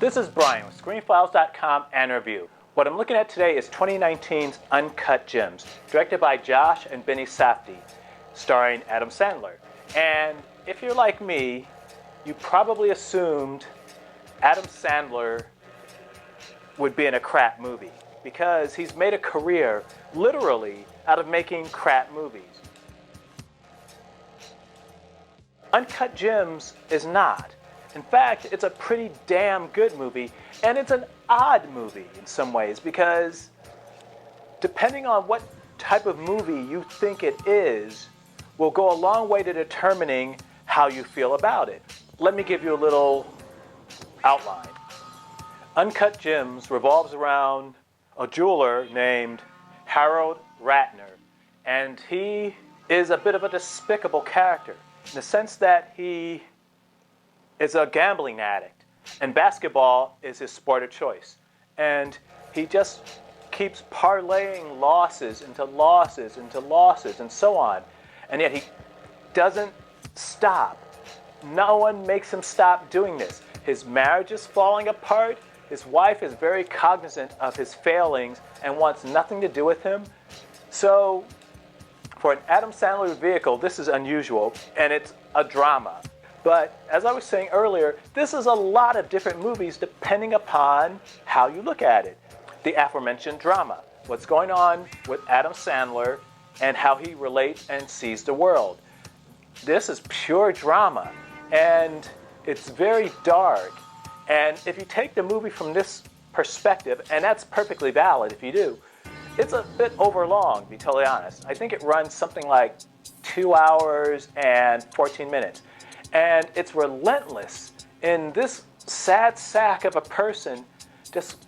This is Brian with ScreenFiles.com and Review. What I'm looking at today is 2019's Uncut Gems, directed by Josh and Benny Safdie, starring Adam Sandler. And if you're like me, you probably assumed Adam Sandler would be in a crap movie because he's made a career, literally, out of making crap movies. Uncut Gems is not. In fact, it's a pretty damn good movie, and it's an odd movie in some ways because depending on what type of movie you think it is will go a long way to determining how you feel about it. Let me give you a little outline. Uncut Gems revolves around a jeweler named Harold Ratner, and he is a bit of a despicable character in the sense that he is a gambling addict, and basketball is his sport of choice. And he just keeps parlaying losses into losses into losses and so on. And yet he doesn't stop. No one makes him stop doing this. His marriage is falling apart. His wife is very cognizant of his failings and wants nothing to do with him. So for an Adam Sandler vehicle, this is unusual, and it's a drama. But as I was saying earlier, this is a lot of different movies depending upon how you look at it. The aforementioned drama, what's going on with Adam Sandler and how he relates and sees the world. This is pure drama, and it's very dark. And if you take the movie from this perspective, and that's perfectly valid if you do, it's a bit overlong, to be totally honest. I think it runs something like 2 hours and 14 minutes. And it's relentless in this sad sack of a person just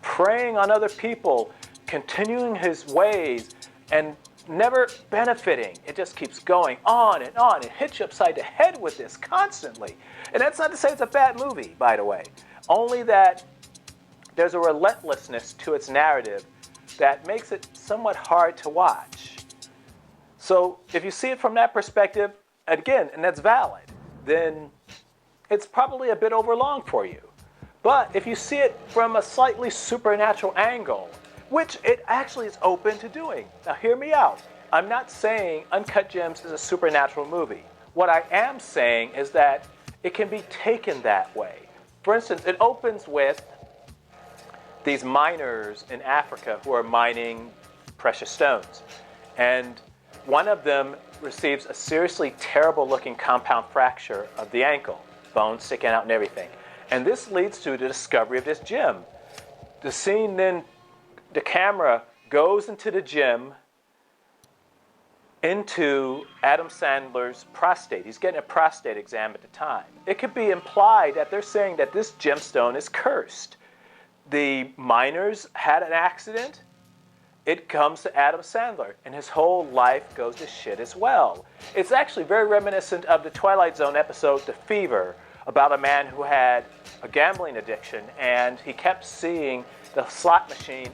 preying on other people, continuing his ways, and never benefiting. It just keeps going on and on. It hits you upside the head with this constantly. And that's not to say it's a bad movie, by the way. Only that there's a relentlessness to its narrative that makes it somewhat hard to watch. So if you see it from that perspective, again, and that's valid, then it's probably a bit overlong for you. But if you see it from a slightly supernatural angle, which it actually is open to doing. Now hear me out. I'm not saying Uncut Gems is a supernatural movie. What I am saying is that it can be taken that way. For instance, it opens with these miners in Africa who are mining precious stones. And one of them receives a seriously terrible looking compound fracture of the ankle, bones sticking out and everything. And this leads to the discovery of this gem. The scene then, the camera goes into the gym, into Adam Sandler's prostate. He's getting a prostate exam at the time. It could be implied that they're saying that this gemstone is cursed. The miners had an accident. It comes to Adam Sandler, and his whole life goes to shit as well. It's actually very reminiscent of the Twilight Zone episode, The Fever, about a man who had a gambling addiction, and he kept seeing the slot machine.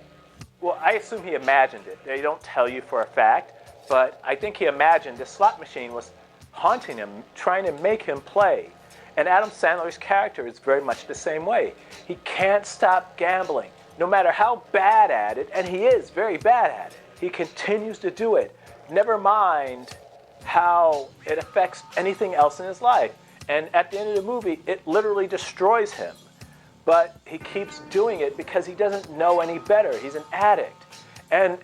Well, I assume he imagined it. They don't tell you for a fact, but I think he imagined the slot machine was haunting him, trying to make him play. And Adam Sandler's character is very much the same way. He can't stop gambling. No matter how bad at it, and he is very bad at it, he continues to do it. Never mind how it affects anything else in his life. And at the end of the movie, it literally destroys him. But he keeps doing it because he doesn't know any better. He's an addict. And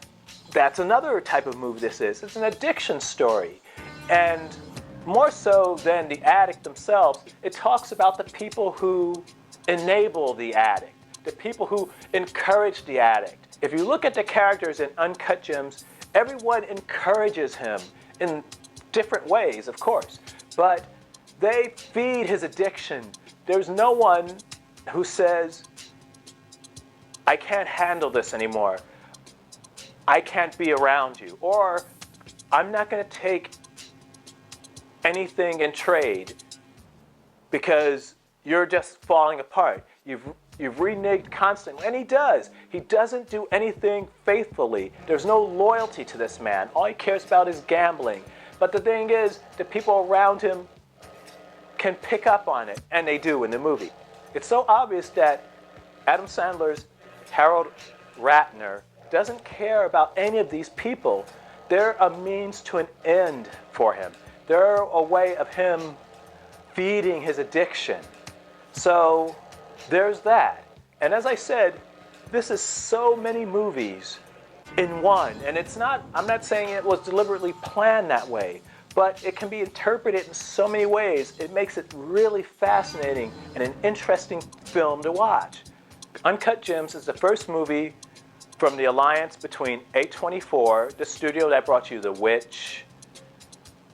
that's another type of movie this is. It's an addiction story. And more so than the addict themselves, it talks about the people who enable the addict, the people who encourage the addict. If you look at the characters in Uncut Gems, everyone encourages him in different ways, of course, but they feed his addiction. There's no one who says, I can't handle this anymore. I can't be around you. Or, I'm not going to take anything in trade because you're just falling apart. You've reneged constantly. And he does. He doesn't do anything faithfully. There's no loyalty to this man. All he cares about is gambling. But the thing is, the people around him can pick up on it, and they do in the movie. It's so obvious that Adam Sandler's Harold Ratner doesn't care about any of these people. They're a means to an end for him. They're a way of him feeding his addiction. So there's that. And as I said, this is so many movies in one. And I'm not saying it was deliberately planned that way, but it can be interpreted in so many ways. It makes it really fascinating and an interesting film to watch. Uncut Gems is the first movie from the alliance between A24, the studio that brought you The Witch,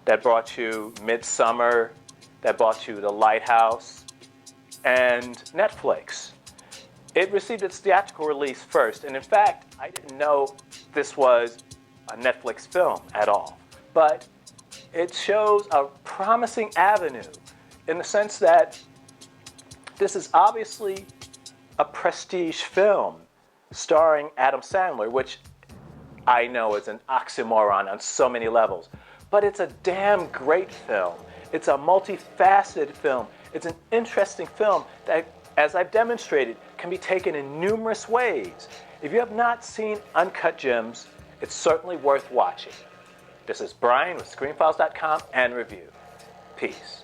that brought you Midsummer, that brought you The Lighthouse, and Netflix. It received its theatrical release first, and in fact, I didn't know this was a Netflix film at all. But it shows a promising avenue in the sense that this is obviously a prestige film starring Adam Sandler, which I know is an oxymoron on so many levels. But it's a damn great film. It's a multifaceted film. It's an interesting film that, as I've demonstrated, can be taken in numerous ways. If you have not seen Uncut Gems, it's certainly worth watching. This is Brian with ScreenFiles.com and Review. Peace.